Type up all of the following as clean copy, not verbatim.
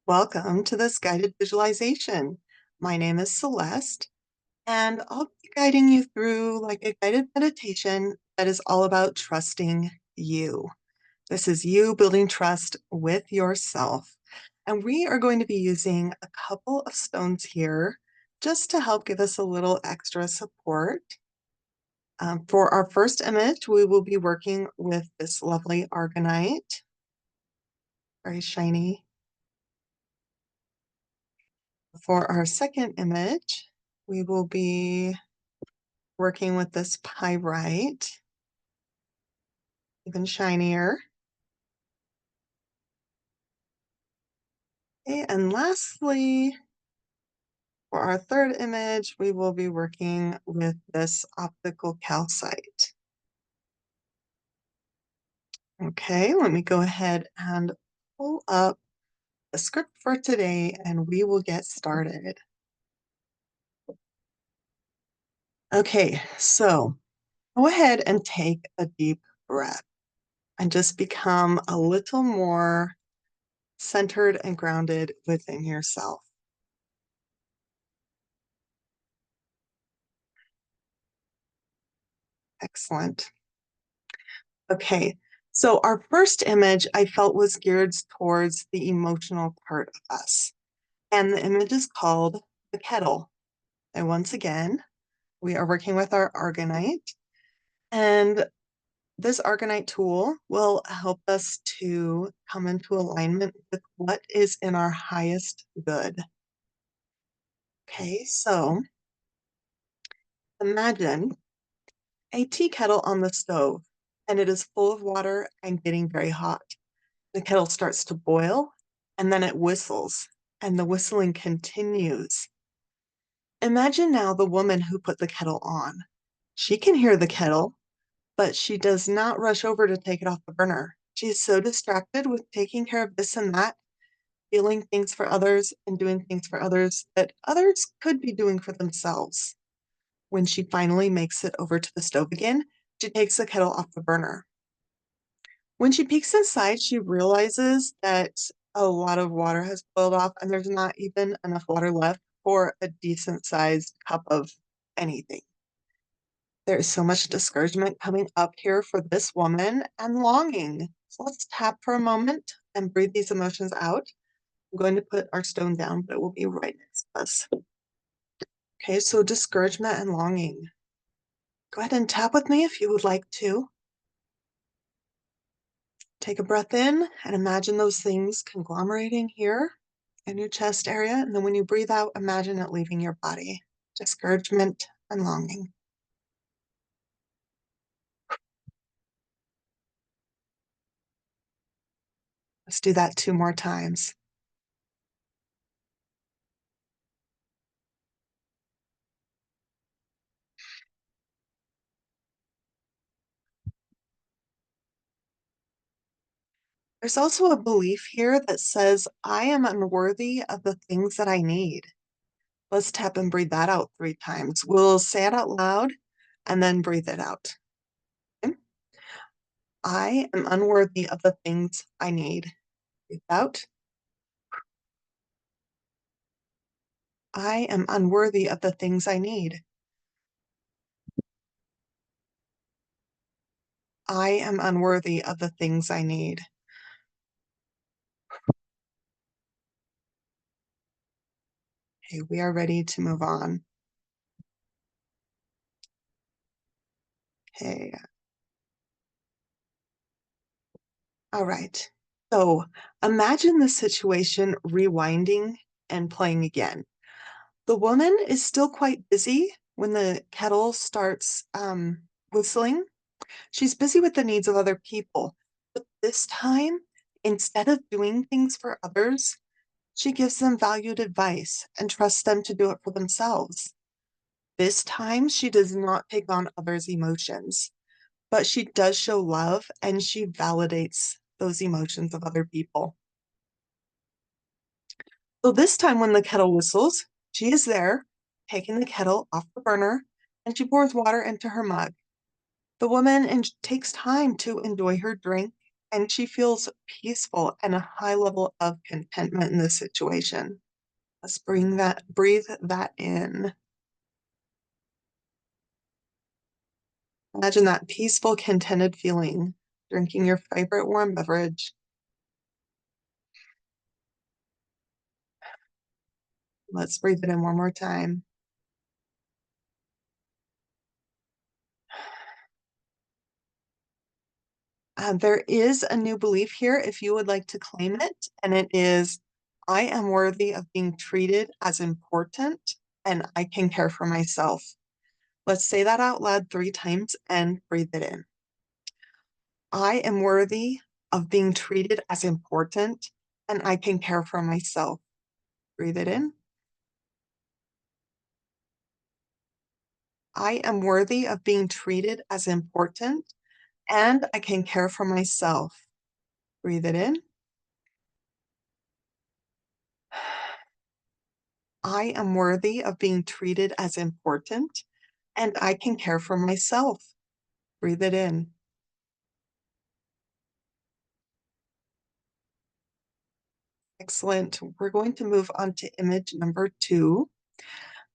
Welcome to this guided visualization. My name is Celeste, and I'll be guiding you through like a guided meditation that is all about trusting you. This is you building trust with yourself. And we are going to be using a couple of stones here just to help give us a little extra support. For our first image, we will be working with this lovely argonite, very shiny. For our second image, we will be working with this pyrite, even shinier. Okay, and lastly, for our third image, we will be working with this optical calcite. Okay, let me go ahead and pull up the script for today and we will get started. Okay, so go ahead and take a deep breath and just become a little more centered and grounded within yourself. Excellent. Okay, so our first image I felt was geared towards the emotional part of us. And the image is called the kettle. And once again, we are working with our argonite. And this argonite tool will help us to come into alignment with what is in our highest good. Okay, so imagine a tea kettle on the stove, and it is full of water and getting very hot. The kettle starts to boil, and then it whistles, and the whistling continues. Imagine now the woman who put the kettle on. She can hear the kettle, but she does not rush over to take it off the burner. She is so distracted with taking care of this and that, feeling things for others and doing things for others that others could be doing for themselves. When she finally makes it over to the stove again, she takes the kettle off the burner. When she peeks inside, she realizes that a lot of water has boiled off and there's not even enough water left for a decent sized cup of anything. There is so much discouragement coming up here for this woman and longing. So let's tap for a moment and breathe these emotions out. I'm going to put our stone down, but it will be right next to us. Okay, so discouragement and longing. Go ahead and tap with me if you would like to. Take a breath in and imagine those things conglomerating here in your chest area. And then when you breathe out, imagine it leaving your body. Discouragement and longing. Let's do that 2 more times. There's also a belief here that says, I am unworthy of the things that I need. Let's tap and breathe that out 3 times. We'll say it out loud and then breathe it out. Okay? I am unworthy of the things I need. Breathe out. I am unworthy of the things I need. I am unworthy of the things I need. Okay, we are ready to move on. Okay. All right. So imagine the situation rewinding and playing again. The woman is still quite busy when the kettle starts whistling. She's busy with the needs of other people. But this time, instead of doing things for others, she gives them valued advice and trusts them to do it for themselves. This time, she does not take on others' emotions, but she does show love and she validates those emotions of other people. So this time when the kettle whistles, she is there, taking the kettle off the burner, and she pours water into her mug. The woman takes time to enjoy her drink and she feels peaceful and a high level of contentment in this situation. Let's breathe that in. Imagine that peaceful, contented feeling, drinking your favorite warm beverage. Let's breathe it in one more time. There is a new belief here if you would like to claim it, and it is I am worthy of being treated as important and I can care for myself. Let's say that out loud 3 times and breathe it in. I am worthy of being treated as important and I can care for myself. Breathe it in. I am worthy of being treated as important and I can care for myself. Breathe it in. I am worthy of being treated as important and I can care for myself. Breathe it in. Excellent. We're going to move on to image number 2.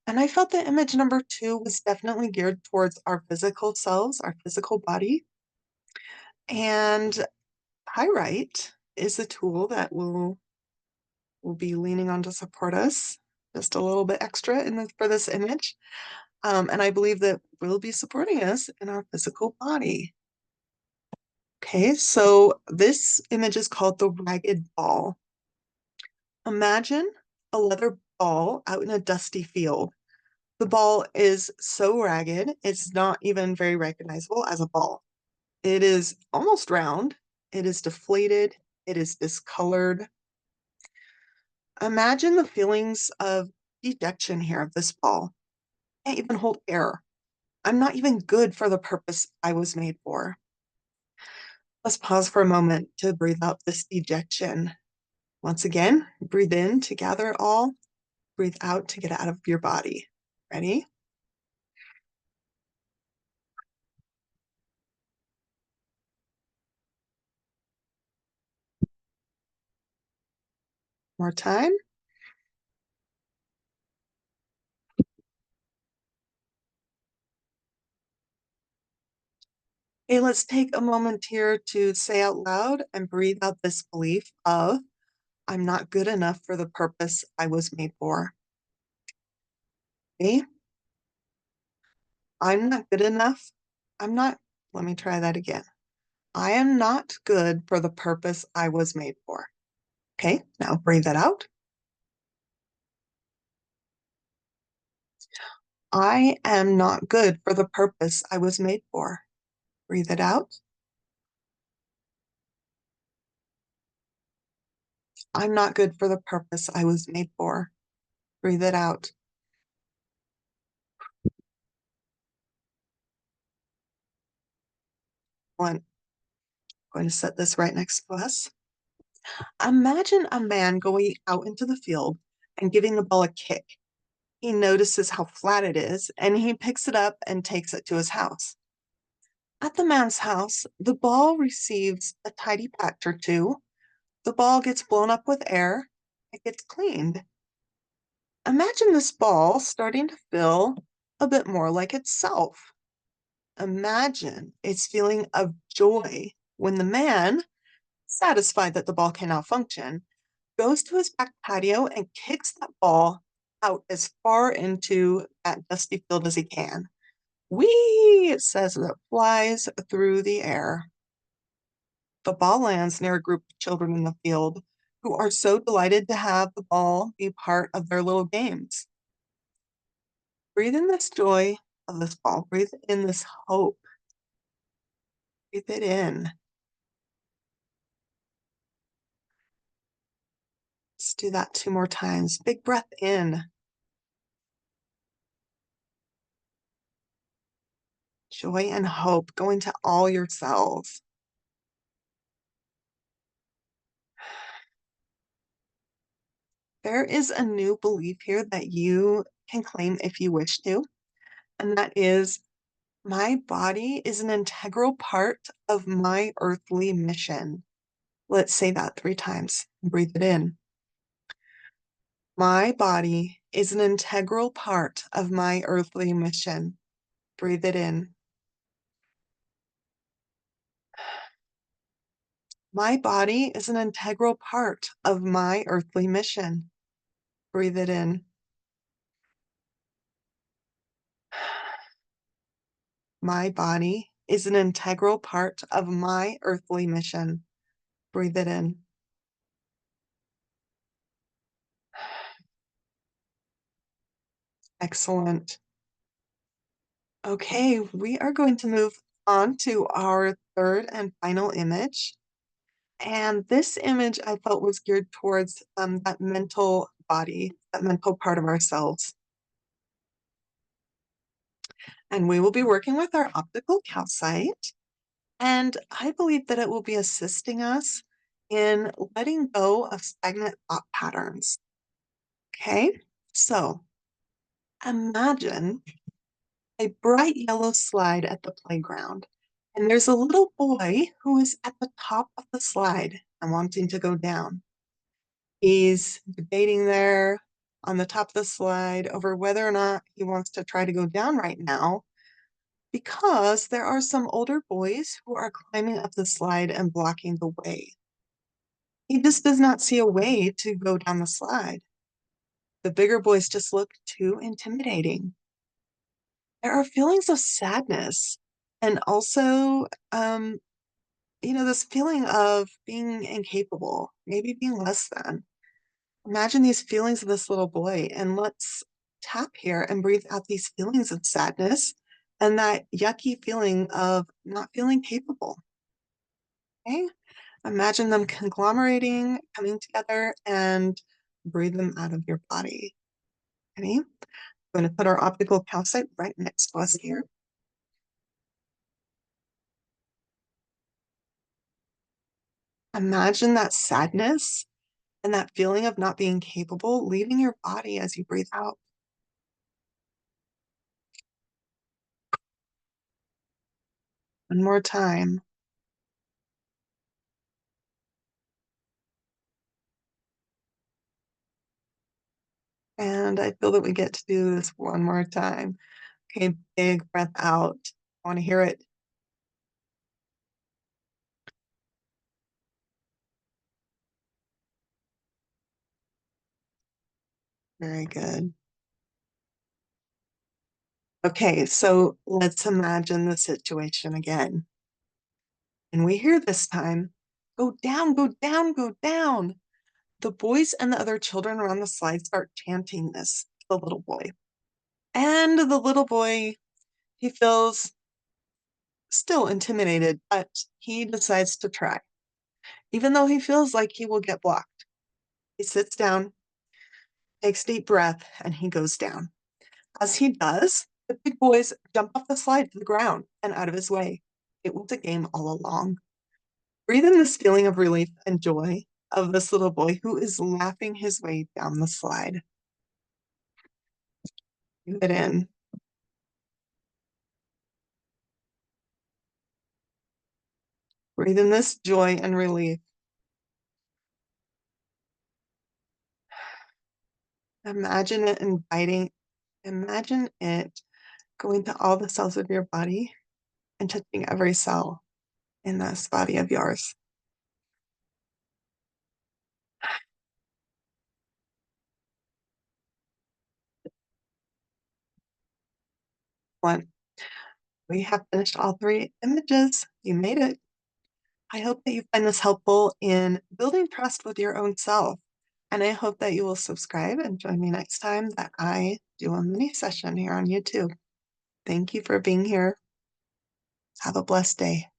And I felt that image number 2 was definitely geared towards our physical selves, our physical body. And Pyrite is a tool that will be leaning on to support us just a little bit extra for this image. And I believe that will be supporting us in our physical body. Okay, so this image is called the ragged ball. Imagine a leather ball out in a dusty field. The ball is so ragged, it's not even very recognizable as a ball. It is almost round, it is deflated, it is discolored. Imagine the feelings of dejection here of this ball. I can't even hold air. I'm not even good for the purpose I was made for. Let's pause for a moment to breathe out this dejection. Once again, breathe in to gather it all, breathe out to get it out of your body. Ready? More time. Okay, let's take a moment here to say out loud and breathe out this belief of I'm not good enough for the purpose I was made for. Okay? I'm not good enough. I'm not, let me try that again. I am not good for the purpose I was made for. Okay, now breathe that out. I am not good for the purpose I was made for. Breathe it out. I'm not good for the purpose I was made for. Breathe it out. One. Going to set this right next to us. Imagine a man going out into the field and giving the ball a kick. He notices how flat it is and he picks it up and takes it to his house. At the man's house, the ball receives a tidy patch or two. The ball gets blown up with air. It gets cleaned. Imagine this ball starting to feel a bit more like itself. Imagine its feeling of joy when the man, satisfied that the ball can now function, goes to his back patio and kicks that ball out as far into that dusty field as he can. Whee! It says as it flies through the air. The ball lands near a group of children in the field who are so delighted to have the ball be part of their little games. Breathe in this joy of this ball. Breathe in this hope. Breathe it in. Let's do that 2 more times. Big breath in. Joy and hope going to all your cells. There is a new belief here that you can claim if you wish to, and that is My body is an integral part of my earthly mission. Let's say that 3 times. Breathe it in. My body is an integral part of my earthly mission. Breathe it in. My body is an integral part of my earthly mission. Breathe it in. My body is an integral part of my earthly mission. Breathe it in. Excellent. Okay, we are going to move on to our third and final image. And this image I felt was geared towards that mental body, that mental part of ourselves. And we will be working with our optical calcite. And I believe that it will be assisting us in letting go of stagnant thought patterns. Okay, so imagine a bright yellow slide at the playground. And there's a little boy who is at the top of the slide and wanting to go down. He's debating there on the top of the slide over whether or not he wants to try to go down right now because there are some older boys who are climbing up the slide and blocking the way. He just does not see a way to go down the slide. The bigger boys just look too intimidating. There are feelings of sadness and also, this feeling of being incapable, maybe being less than. Imagine these feelings of this little boy, and let's tap here and breathe out these feelings of sadness and that yucky feeling of not feeling capable. Okay? Imagine them conglomerating, coming together, and breathe them out of your body. Okay? I'm going to put our optical calcite right next to us here. Imagine that sadness and that feeling of not being capable leaving your body as you breathe out. One more time. And I feel that we get to do this one more time. Okay, big breath out. I want to hear it. Very good. Okay, so let's imagine the situation again. And we hear this time, go down, go down, go down. The boys and the other children around the slide start chanting this to the little boy. And the little boy, he feels still intimidated, but he decides to try, even though he feels like he will get blocked. He sits down, takes a deep breath, and he goes down. As he does, the big boys jump off the slide to the ground and out of his way. It was a game all along. Breathe in this feeling of relief and joy of this little boy who is laughing his way down the slide. Breathe it in. Breathe in this joy and relief. Imagine it inviting, imagine it going to all the cells of your body and touching every cell in this body of yours. One, we have finished all 3 images. You made it. I hope that you find this helpful in building trust with your own self. And I hope that you will subscribe and join me next time that I do a mini session here on YouTube. Thank you for being here. Have a blessed day.